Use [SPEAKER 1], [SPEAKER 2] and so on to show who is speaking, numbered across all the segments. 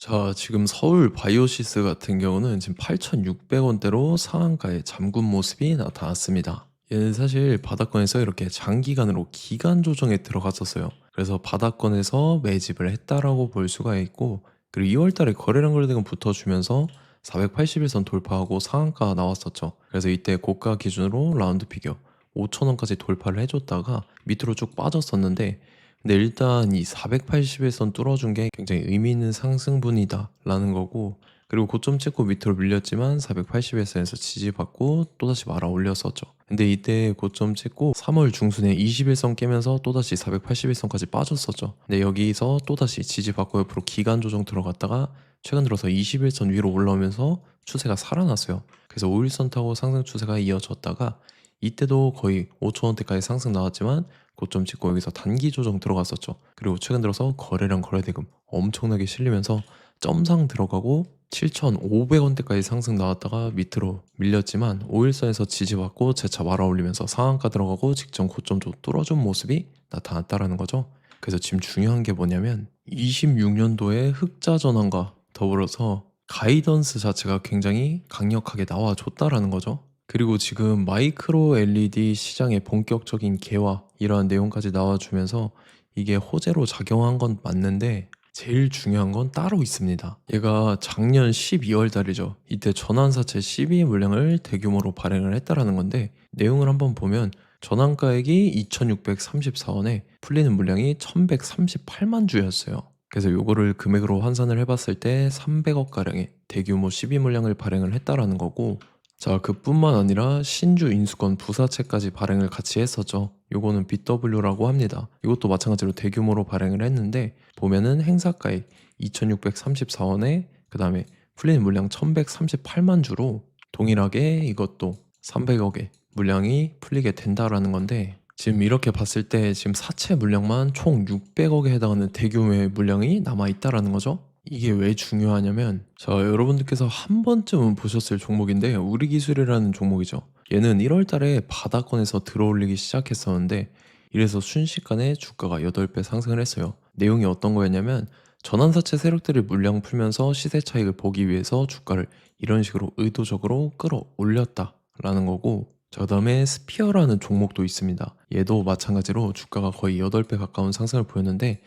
[SPEAKER 1] 자, 지금 서울 바이오시스 같은 경우는 지금 8,600원대로 상한가에 잠근 모습이 나타났습니다. 얘는 사실 바닥권에서 이렇게 장기간으로 기간 조정에 들어갔었어요. 그래서 바닥권에서 매집을 했다라고 볼 수가 있고, 그리고 2월 달에 거래량 거래대금 붙어주면서 481선 돌파하고 상한가가 나왔었죠. 그래서 이때 고가 기준으로 라운드 피겨 5,000원까지 돌파를 해줬다가 밑으로 쭉 빠졌었는데, 근데 일단 이 481선 뚫어준 게 굉장히 의미 있는 상승분이다 라는 거고, 그리고 고점 찍고 밑으로 밀렸지만 481선에서 지지받고 또다시 말아 올렸었죠. 근데 이때 고점 찍고 3월 중순에 21선 깨면서 또다시 481선까지 빠졌었죠. 근데 여기서 또다시 지지받고 옆으로 기간 조정 들어갔다가 최근 들어서 21선 위로 올라오면서 추세가 살아났어요. 그래서 5일선 타고 상승 추세가 이어졌다가 이때도 거의 5천원대까지 상승 나왔지만 고점 찍고 여기서 단기 조정 들어갔었죠. 그리고 최근 들어서 거래량 거래대금 엄청나게 실리면서 점상 들어가고 7,500원대까지 상승 나왔다가 밑으로 밀렸지만 5일선에서 지지받고 재차 말아 올리면서 상한가 들어가고 직전 고점 쪽 뚫어준 모습이 나타났다라는 거죠. 그래서 지금 중요한 게 뭐냐면 26년도에 흑자 전환과 더불어서 가이던스 자체가 굉장히 강력하게 나와줬다라는 거죠. 그리고 지금 마이크로 LED 시장의 본격적인 개화 이러한 내용까지 나와주면서 이게 호재로 작용한 건 맞는데 제일 중요한 건 따로 있습니다. 얘가 작년 12월 달이죠. 이때 전환사채 12 물량을 대규모로 발행을 했다라는 건데, 내용을 한번 보면 전환가액이 2,634원에 풀리는 물량이 1,138만 주였어요. 그래서 요거를 금액으로 환산을 해봤을 때 300억 가량의 대규모 12 물량을 발행을 했다라는 거고, 자, 그뿐만 아니라 신주 인수권 부사채까지 발행을 같이 했었죠. 요거는 BW라고 합니다. 이것도 마찬가지로 대규모로 발행을 했는데, 보면은 행사가액 2,634원에 그 다음에 풀리는 물량 1,138만 주로 동일하게 이것도 300억의 물량이 풀리게 된다라는 건데, 지금 이렇게 봤을 때 지금 사채 물량만 총 600억에 해당하는 대규모의 물량이 남아있다라는 거죠. 이게 왜 중요하냐면, 자, 여러분들께서 한 번쯤은 보셨을 종목인데 우리기술이라는 종목이죠. 얘는 1월 달에 바닥권에서 들어올리기 시작했었는데, 이래서 순식간에 주가가 8배 상승을 했어요. 내용이 어떤 거였냐면, 전환사채 세력들이 물량 풀면서 시세 차익을 보기 위해서 주가를 이런 식으로 의도적으로 끌어올렸다라는 거고, 자, 그다음에 스피어라는 종목도 있습니다. 얘도 마찬가지로 주가가 거의 8배 가까운 상승을 보였는데,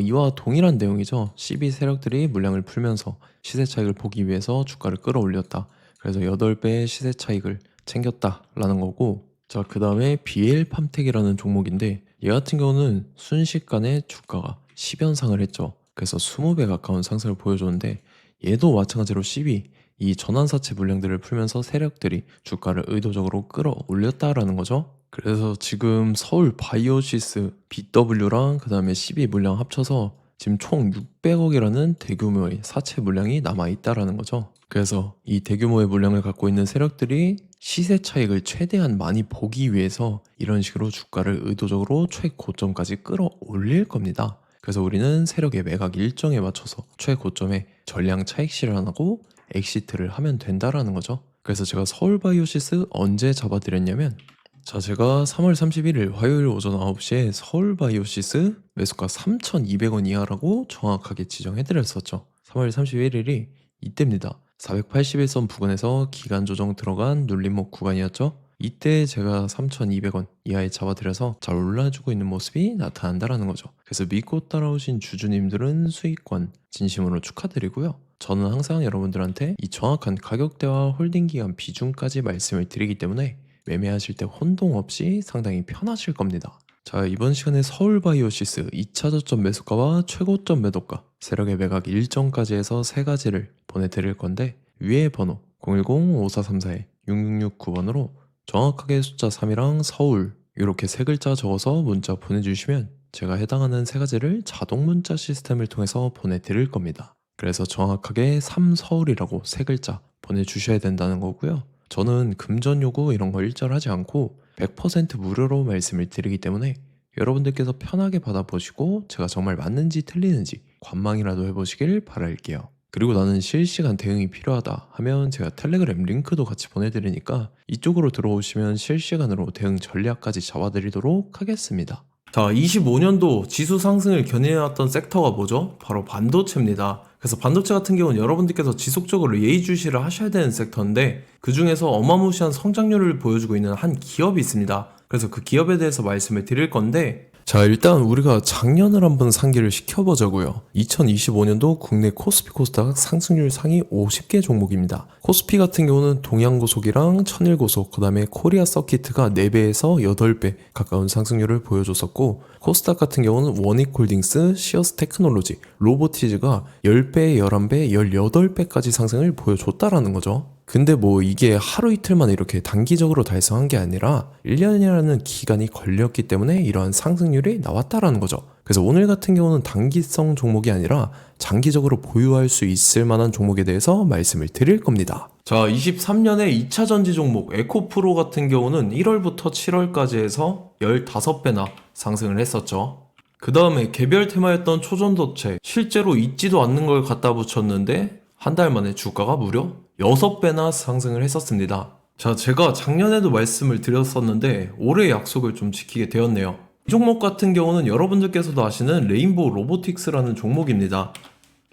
[SPEAKER 1] 이와 동일한 내용이죠. CB 세력들이 물량을 풀면서 시세 차익을 보기 위해서 주가를 끌어올렸다. 그래서 8배의 시세 차익을 챙겼다라는 거고, 자, 그 다음에 BL팜텍이라는 종목인데, 얘 같은 경우는 순식간에 주가가 10연상을 했죠. 그래서 20배 가까운 상승을 보여줬는데, 얘도 마찬가지로 CB, 이 전환사채 물량들을 풀면서 세력들이 주가를 의도적으로 끌어올렸다라는 거죠. 그래서 지금 서울 바이오시스 BW랑 그 다음에 12 물량 합쳐서 지금 총 600억이라는 대규모의 사채 물량이 남아있다라는 거죠. 그래서 이 대규모의 물량을 갖고 있는 세력들이 시세 차익을 최대한 많이 보기 위해서 이런 식으로 주가를 의도적으로 최고점까지 끌어올릴 겁니다. 그래서 우리는 세력의 매각 일정에 맞춰서 최고점에 전량 차익 실현하고 엑시트를 하면 된다라는 거죠. 그래서 제가 서울 바이오시스 언제 잡아드렸냐면, 자, 제가 3월 31일 화요일 오전 9시에 서울 바이오시스 매수가 3,200원 이하라고 정확하게 지정해드렸었죠. 3월 31일이 이때입니다. 481선 부근에서 기간 조정 들어간 눌림목 구간이었죠. 이때 제가 3,200원 이하에 잡아드려서 잘 올라주고 있는 모습이 나타난다라는 거죠. 그래서 믿고 따라오신 주주님들은 수익권 진심으로 축하드리고요. 저는 항상 여러분들한테 이 정확한 가격대와 홀딩 기간 비중까지 말씀을 드리기 때문에 매매하실 때 혼동 없이 상당히 편하실 겁니다. 자, 이번 시간에 서울 바이오시스 2차 저점 매수가와 최고점 매도가, 세력의 매각 일정까지 해서 세 가지를 보내드릴 건데, 위에 번호 010-5434-6669번으로 정확하게 숫자 3이랑 서울 이렇게 세 글자 적어서 문자 보내주시면 제가 해당하는 세 가지를 자동 문자 시스템을 통해서 보내드릴 겁니다. 그래서 정확하게 3서울이라고 세 글자 보내주셔야 된다는 거고요. 저는 금전 요구 이런 거 일절하지 않고 100% 무료로 말씀을 드리기 때문에 여러분들께서 편하게 받아보시고 제가 정말 맞는지 틀리는지 관망이라도 해보시길 바랄게요. 그리고 나는 실시간 대응이 필요하다 하면 제가 텔레그램 링크도 같이 보내드리니까 이쪽으로 들어오시면 실시간으로 대응 전략까지 잡아드리도록 하겠습니다. 자, 25년도 지수 상승을 견인해왔던 섹터가 뭐죠? 바로 반도체입니다. 그래서 반도체 같은 경우는 여러분들께서 지속적으로 예의주시를 하셔야 되는 섹터인데 그 중에서 어마무시한 성장률을 보여주고 있는 한 기업이 있습니다. 그래서 그 기업에 대해서 말씀을 드릴 건데, 자, 일단 우리가 작년을 한번 상기를 시켜보자고요. 2025년도 국내 코스피 코스닥 상승률 상위 50개 종목입니다. 코스피 같은 경우는 동양고속이랑 천일고속, 그 다음에 코리아 서키트가 4배에서 8배 가까운 상승률을 보여줬었고, 코스닥 같은 경우는 원익홀딩스, 시어스 테크놀로지, 로보티즈가 10배, 11배, 18배까지 상승을 보여줬다라는 거죠. 근데 뭐 이게 하루 이틀 만에 이렇게 단기적으로 달성한 게 아니라 1년이라는 기간이 걸렸기 때문에 이러한 상승률이 나왔다라는 거죠. 그래서 오늘 같은 경우는 단기성 종목이 아니라 장기적으로 보유할 수 있을 만한 종목에 대해서 말씀을 드릴 겁니다. 자, 23년에 2차 전지 종목 에코프로 같은 경우는 1월부터 7월까지 해서 15배나 상승을 했었죠. 그 다음에 개별 테마였던 초전도체, 실제로 있지도 않는 걸 갖다 붙였는데 한 달 만에 주가가 무려 6배나 상승을 했었습니다. 자, 제가 작년에도 말씀을 드렸었는데 올해 약속을 좀 지키게 되었네요. 이 종목 같은 경우는 여러분들께서도 아시는 레인보우 로보틱스라는 종목입니다.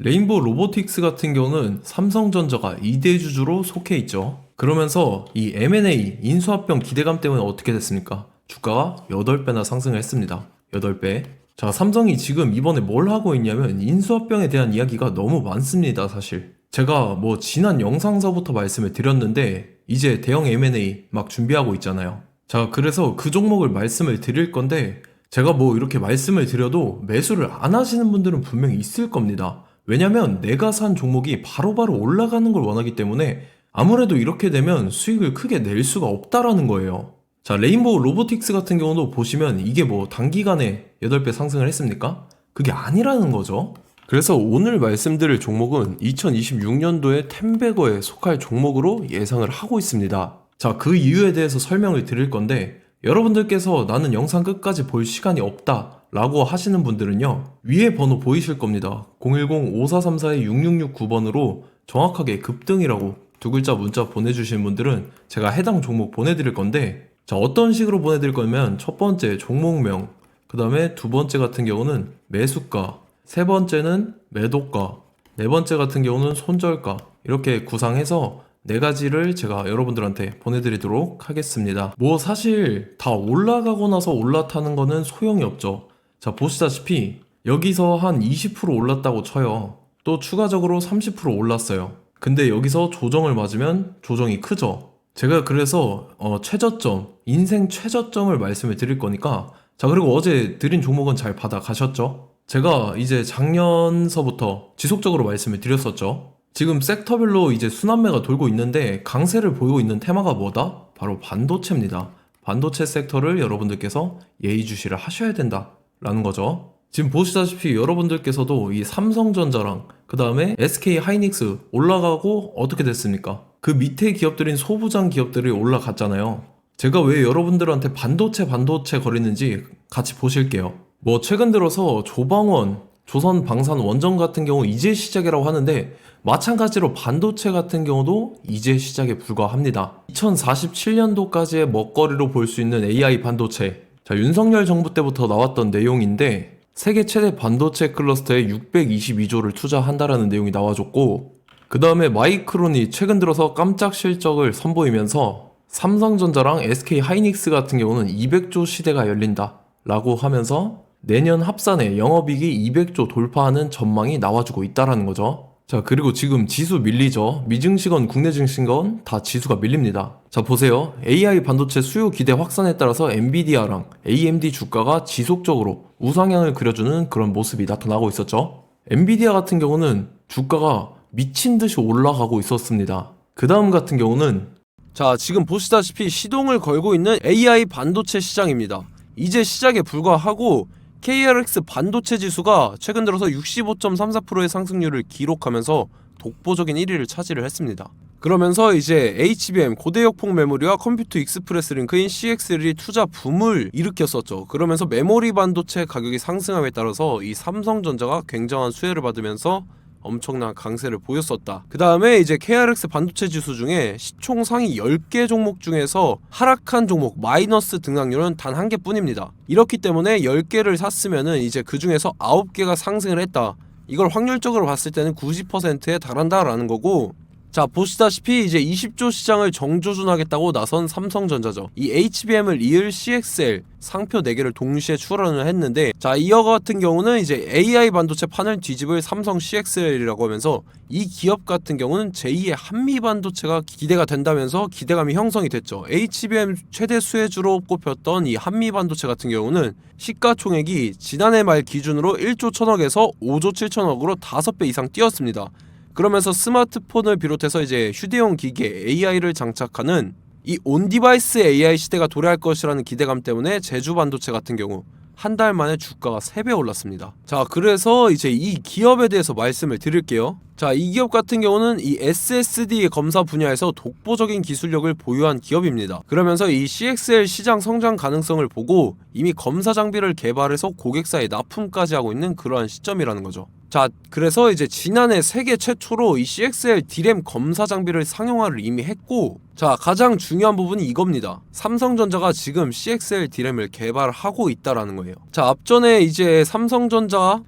[SPEAKER 1] 레인보우 로보틱스 같은 경우는 삼성전자가 2대 주주로 속해 있죠. 그러면서 이 M&A 인수합병 기대감 때문에 어떻게 됐습니까? 주가가 8배나 상승을 했습니다. 8배. 자, 삼성이 지금 이번에 뭘 하고 있냐면 인수합병에 대한 이야기가 너무 많습니다, 사실. 제가 뭐 지난 영상서부터 말씀을 드렸는데 이제 대형 M&A 막 준비하고 있잖아요. 자, 그래서 그 종목을 말씀을 드릴 건데 제가 뭐 이렇게 말씀을 드려도 매수를 안 하시는 분들은 분명히 있을 겁니다. 왜냐면 내가 산 종목이 바로바로 올라가는 걸 원하기 때문에 아무래도 이렇게 되면 수익을 크게 낼 수가 없다라는 거예요. 자, 레인보우 로보틱스 같은 경우도 보시면 이게 뭐 단기간에 8배 상승을 했습니까? 그게 아니라는 거죠. 그래서 오늘 말씀드릴 종목은 2026년도에 템베거에 속할 종목으로 예상을 하고 있습니다. 자, 그 이유에 대해서 설명을 드릴 건데 여러분들께서 나는 영상 끝까지 볼 시간이 없다 라고 하시는 분들은요, 위에 번호 보이실 겁니다. 010-5434-6669번으로 정확하게 급등이라고 두 글자 문자 보내주시는 분들은 제가 해당 종목 보내드릴 건데, 자, 어떤 식으로 보내드릴 거냐면 첫 번째 종목명, 그 다음에 두 번째 같은 경우는 매수가, 세 번째는 매도가, 네 번째 같은 경우는 손절가, 이렇게 구상해서 네 가지를 제가 여러분들한테 보내드리도록 하겠습니다. 뭐 사실 다 올라가고 나서 올라타는 거는 소용이 없죠. 자, 보시다시피 여기서 한 20% 올랐다고 쳐요. 또 추가적으로 30% 올랐어요. 근데 여기서 조정을 맞으면 조정이 크죠. 제가 그래서 최저점, 인생 최저점을 말씀을 드릴 거니까, 자, 그리고 어제 드린 종목은 잘 받아가셨죠? 제가 이제 작년서부터 지속적으로 말씀을 드렸었죠. 지금 섹터별로 이제 순환매가 돌고 있는데 강세를 보이고 있는 테마가 뭐다? 바로 반도체입니다. 반도체 섹터를 여러분들께서 예의주시를 하셔야 된다라는 거죠. 지금 보시다시피 여러분들께서도 이 삼성전자랑 그 다음에 SK 하이닉스 올라가고 어떻게 됐습니까? 그 밑에 기업들인 소부장 기업들이 올라갔잖아요. 제가 왜 여러분들한테 반도체 거리는지 같이 보실게요. 뭐 최근 들어서 조방원, 조선방산 원전 같은 경우 이제 시작이라고 하는데 마찬가지로 반도체 같은 경우도 이제 시작에 불과합니다. 2047년도까지의 먹거리로 볼 수 있는 AI 반도체. 자, 윤석열 정부 때부터 나왔던 내용인데 세계 최대 반도체 클러스터에 622조를 투자한다라는 내용이 나와줬고, 그 다음에 마이크론이 최근 들어서 깜짝 실적을 선보이면서 삼성전자랑 SK 하이닉스 같은 경우는 200조 시대가 열린다 라고 하면서 내년 합산에 영업이익이 200조 돌파하는 전망이 나와주고 있다라는 거죠. 자, 그리고 지금 지수 밀리죠. 미증시건 국내 증시건 다 지수가 밀립니다. 자, 보세요. AI 반도체 수요 기대 확산에 따라서 엔비디아랑 AMD 주가가 지속적으로 우상향을 그려주는 그런 모습이 나타나고 있었죠. 엔비디아 같은 경우는 주가가 미친 듯이 올라가고 있었습니다. 그 다음 같은 경우는, 자, 지금 보시다시피 시동을 걸고 있는 AI 반도체 시장입니다. 이제 시작에 불과하고 KRX 반도체 지수가 최근 들어서 65.34%의 상승률을 기록하면서 독보적인 1위를 차지를 했습니다. 그러면서 이제 HBM 고대역폭 메모리와 컴퓨터 익스프레스 링크인 CXL이 투자 붐을 일으켰었죠. 그러면서 메모리 반도체 가격이 상승함에 따라서 이 삼성전자가 굉장한 수혜를 받으면서 엄청난 강세를 보였었다. 그 다음에 이제 KRX 반도체 지수 중에 시총 상위 10개 종목 중에서 하락한 종목 마이너스 등락률은 단 한 개뿐입니다. 이렇기 때문에 10개를 샀으면은 이제 그 중에서 9개가 상승을 했다.
[SPEAKER 2] 이걸 확률적으로 봤을 때는 90%에 달한다라는 거고, 자 보시다시피 이제 20조 시장을 정조준하겠다고 나선 삼성전자죠. 이 HBM을 이을 CXL 상표 4개를 동시에 출원을 했는데, 자 이어 같은 경우는 이제 AI 반도체 판을 뒤집을 삼성 CXL이라고 하면서 이 기업 같은 경우는 제2의 한미 반도체가 기대가 된다면서 기대감이 형성이 됐죠. HBM 최대 수혜주로 꼽혔던 이 한미 반도체 같은 경우는 시가총액이 지난해 말 기준으로 1조 1000억에서 5조 7천억으로 5배 이상 뛰었습니다. 그러면서 스마트폰을 비롯해서 이제 휴대용 기기에 AI를 장착하는 이 온디바이스 AI 시대가 도래할 것이라는 기대감 때문에 제주 반도체 같은 경우 한 달 만에 주가가 3배 올랐습니다. 자 그래서 이제 이 기업에 대해서 말씀을 드릴게요. 자 이 기업 같은 경우는 이 SSD 검사 분야에서 독보적인 기술력을 보유한 기업입니다. 그러면서 이 CXL 시장 성장 가능성을 보고 이미 검사 장비를 개발해서 고객사에 납품까지 하고 있는 그러한 시점이라는 거죠. 자 그래서 이제 지난해 세계 최초로 이 CXL D램 검사 장비를 상용화를 이미 했고, 자 가장 중요한 부분이 이겁니다. 삼성전자가 지금 CXL D램을 개발하고 있다라는 거예요. 자 앞전에 이제 삼성전자가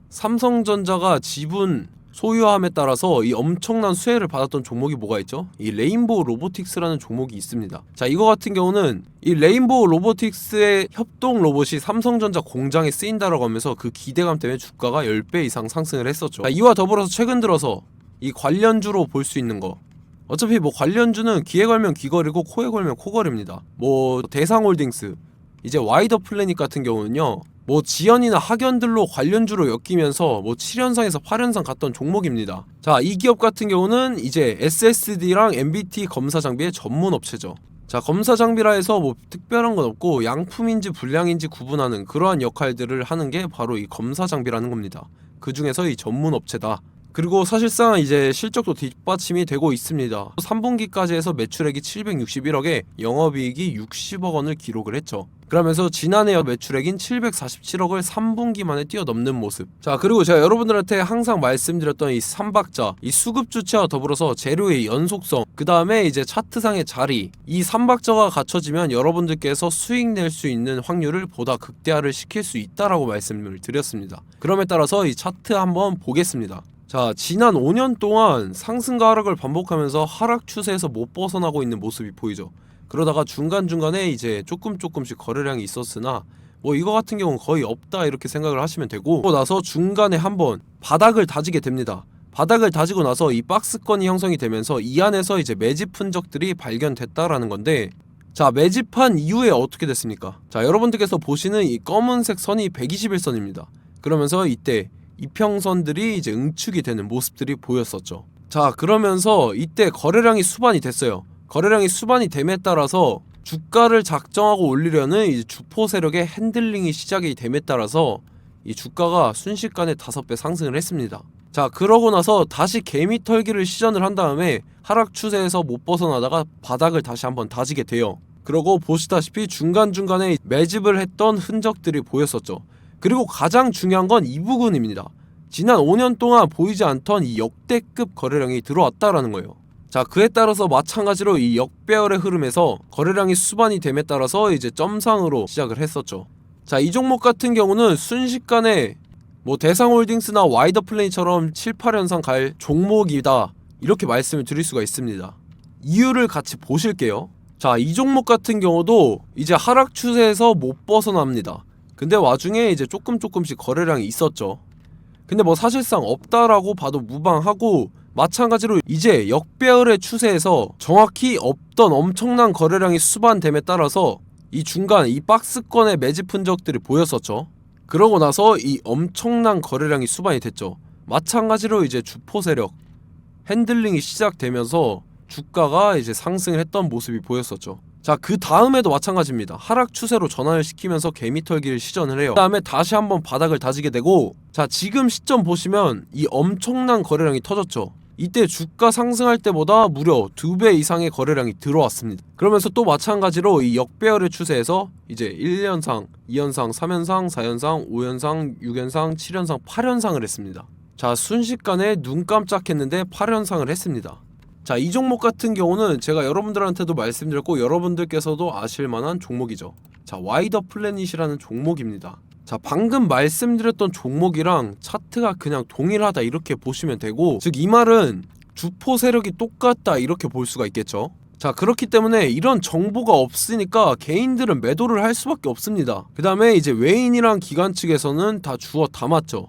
[SPEAKER 2] 지분 소유함에 따라서 이 엄청난 수혜를 받았던 종목이 뭐가 있죠? 이 레인보우 로보틱스라는 종목이 있습니다. 자 이거 같은 경우는 이 레인보우 로보틱스의 협동 로봇이 삼성전자 공장에 쓰인다라고 하면서 그 기대감 때문에 주가가 10배 이상 상승을 했었죠. 자, 이와 더불어서 최근 들어서 이 관련주로 볼 수 있는 거, 어차피 뭐 관련주는 귀에 걸면 귀걸이고 코에 걸면 코걸입니다. 뭐 대상홀딩스, 이제 와이더 플래닛 같은 경우는요, 뭐 지연이나 학연들로 관련주로 엮이면서 뭐 7연상에서 8연상 갔던 종목입니다. 자 이 기업 같은 경우는 이제 SSD랑 MBT 검사 장비의 전문 업체죠. 자 검사 장비라 해서 뭐 특별한 건 없고 양품인지 불량인지 구분하는 그러한 역할들을 하는 게 바로 이 검사 장비라는 겁니다. 그 중에서 이 전문 업체다. 그리고 사실상 이제 실적도 뒷받침이 되고 있습니다. 3분기까지 해서 매출액이 761억에 영업이익이 60억 원을 기록을 했죠. 그러면서 지난해 매출액인 747억을 3분기 만에 뛰어넘는 모습. 자 그리고 제가 여러분들한테 항상 말씀드렸던 이 3박자, 이 수급 주체와 더불어서 재료의 연속성, 그 다음에 이제 차트상의 자리, 이 3박자가 갖춰지면 여러분들께서 수익 낼 수 있는 확률을 보다 극대화를 시킬 수 있다라고 말씀을 드렸습니다. 그럼에 따라서 이 차트 한번 보겠습니다. 자 지난 5년 동안 상승과 하락을 반복하면서 하락 추세에서 못 벗어나고 있는 모습이 보이죠. 그러다가 중간중간에 이제 조금씩 거래량이 있었으나 뭐 이거 같은 경우는 거의 없다 이렇게 생각을 하시면 되고, 그러고 나서 중간에 한번 바닥을 다지게 됩니다. 바닥을 다지고 나서 이 박스권이 형성이 되면서 이 안에서 이제 매집 흔적들이 발견됐다라는 건데, 자 매집한 이후에 어떻게 됐습니까? 자 여러분들께서 보시는 이 검은색 선이 121선입니다. 그러면서 이때 이평선들이 이제 응축이 되는 모습들이 보였었죠. 자 그러면서 이때 거래량이 수반이 됐어요. 거래량이 수반이 됨에 따라서 주가를 작정하고 올리려는 이 주포 세력의 핸들링이 시작이 됨에 따라서 이 주가가 순식간에 5배 상승을 했습니다. 자 그러고 나서 다시 개미 털기를 시전을 한 다음에 하락 추세에서 못 벗어나다가 바닥을 다시 한번 다지게 돼요. 그러고 보시다시피 중간중간에 매집을 했던 흔적들이 보였었죠. 그리고 가장 중요한 건 이 부분입니다. 지난 5년 동안 보이지 않던 이 역대급 거래량이 들어왔다라는 거예요. 자 그에 따라서 마찬가지로 이 역배열의 흐름에서 거래량이 수반이 됨에 따라서 이제 점상으로 시작을 했었죠. 자 이 종목 같은 경우는 순식간에 뭐 대상홀딩스나 와이더 플레이처럼 7, 8연상 갈 종목이다 이렇게 말씀을 드릴 수가 있습니다. 이유를 같이 보실게요. 자 이 종목 같은 경우도 이제 하락 추세에서 못 벗어납니다. 근데 와중에 이제 조금씩 거래량이 있었죠. 근데 뭐 사실상 없다라고 봐도 무방하고, 마찬가지로 이제 역배열의 추세에서 정확히 없던 엄청난 거래량이 수반됨에 따라서 이 중간 이 박스권의 매집 흔적들이 보였었죠. 그러고 나서 이 엄청난 거래량이 수반이 됐죠. 마찬가지로 이제 주포 세력 핸들링이 시작되면서 주가가 이제 상승을 했던 모습이 보였었죠. 자 그 다음에도 마찬가지입니다. 하락 추세로 전환을 시키면서 개미털기를 시전을 해요. 그 다음에 다시 한번 바닥을 다지게 되고, 자 지금 시점 보시면 이 엄청난 거래량이 터졌죠. 이때 주가 상승할 때보다 무려 2배 이상의 거래량이 들어왔습니다. 그러면서 또 마찬가지로 이 역배열의 추세에서 이제 1연상, 2연상, 3연상, 4연상, 5연상, 6연상, 7연상, 8연상을 했습니다. 자 순식간에 눈 깜짝했는데 8연상을 했습니다. 자 이 종목 같은 경우는 제가 여러분들한테도 말씀드렸고 여러분들께서도 아실만한 종목이죠. 자 와이더 플래닛이라는 종목입니다. 자, 방금 말씀드렸던 종목이랑 차트가 그냥 동일하다 이렇게 보시면 되고, 즉 이 말은 주포 세력이 똑같다 이렇게 볼 수가 있겠죠. 자, 그렇기 때문에 이런 정보가 없으니까 개인들은 매도를 할 수밖에 없습니다. 그 다음에 이제 외인이랑 기관 측에서는 다 주워 담았죠.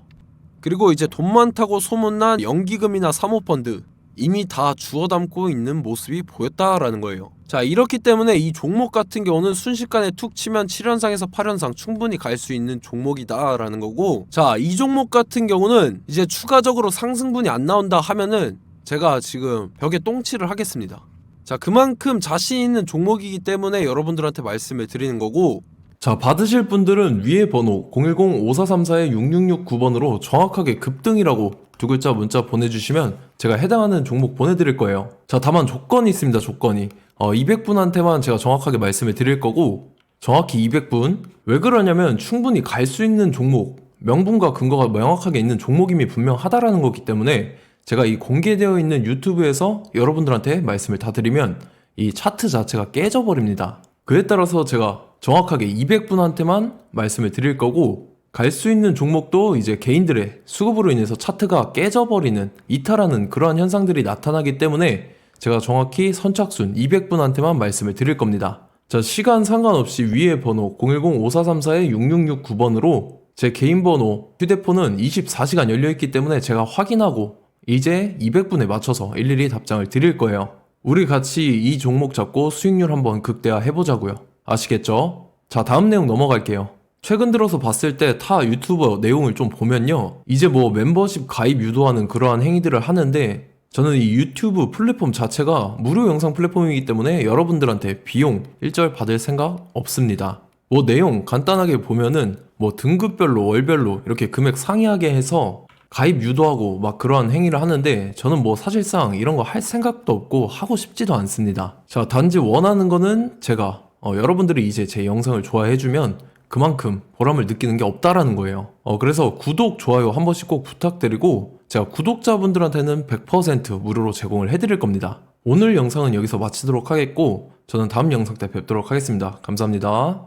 [SPEAKER 2] 그리고 이제 돈 많다고 소문난 연기금이나 사모펀드 이미 다 주워 담고 있는 모습이 보였다라는 거예요. 자, 이렇기 때문에 이 종목 같은 경우는 순식간에 툭 치면 7연상에서 8연상 충분히 갈 수 있는 종목이다 라는 거고, 자, 이 종목 같은 경우는 이제 추가적으로 상승분이 안 나온다 하면은 제가 지금 벽에 똥칠을 하겠습니다. 자, 그만큼 자신 있는 종목이기 때문에 여러분들한테 말씀을 드리는 거고,
[SPEAKER 1] 자, 받으실 분들은 위에 번호 010-5434-6669번으로 정확하게 급등이라고 두 글자 문자 보내주시면 제가 해당하는 종목 보내드릴 거예요. 자, 다만 조건이 있습니다. 조건이 200분한테만 제가 정확하게 말씀을 드릴 거고, 정확히 200분. 왜 그러냐면 충분히 갈 수 있는 종목, 명분과 근거가 명확하게 있는 종목임이 분명하다라는 거기 때문에 제가 이 공개되어 있는 유튜브에서 여러분들한테 말씀을 다 드리면 이 차트 자체가 깨져버립니다. 그에 따라서 제가 정확하게 200분한테만 말씀을 드릴 거고, 갈 수 있는 종목도 이제 개인들의 수급으로 인해서 차트가 깨져버리는, 이탈하는 그러한 현상들이 나타나기 때문에 제가 정확히 선착순 200분한테만 말씀을 드릴 겁니다. 자, 시간 상관없이 위에 번호 010-5434-6669번으로 제 개인 번호, 휴대폰은 24시간 열려있기 때문에 제가 확인하고 이제 200분에 맞춰서 일일이 답장을 드릴 거예요. 우리 같이 이 종목 잡고 수익률 한번 극대화 해보자고요. 아시겠죠? 자, 다음 내용 넘어갈게요. 최근 들어서 봤을 때 타 유튜버 내용을 좀 보면요, 이제 뭐 멤버십 가입 유도하는 그러한 행위들을 하는데, 저는 이 유튜브 플랫폼 자체가 무료 영상 플랫폼이기 때문에 여러분들한테 비용 일절 받을 생각 없습니다. 뭐 내용 간단하게 보면은 뭐 등급별로 월별로 이렇게 금액 상이하게 해서 가입 유도하고 막 그러한 행위를 하는데, 저는 뭐 사실상 이런 거 할 생각도 없고 하고 싶지도 않습니다. 자, 단지 원하는 거는 제가 여러분들이 이제 제 영상을 좋아해주면 그만큼 보람을 느끼는 게 없다라는 거예요. 그래서 구독, 좋아요 한 번씩 꼭 부탁드리고, 제가 구독자분들한테는 100% 무료로 제공을 해드릴 겁니다. 오늘 영상은 여기서 마치도록 하겠고, 저는 다음 영상 때 뵙도록 하겠습니다. 감사합니다.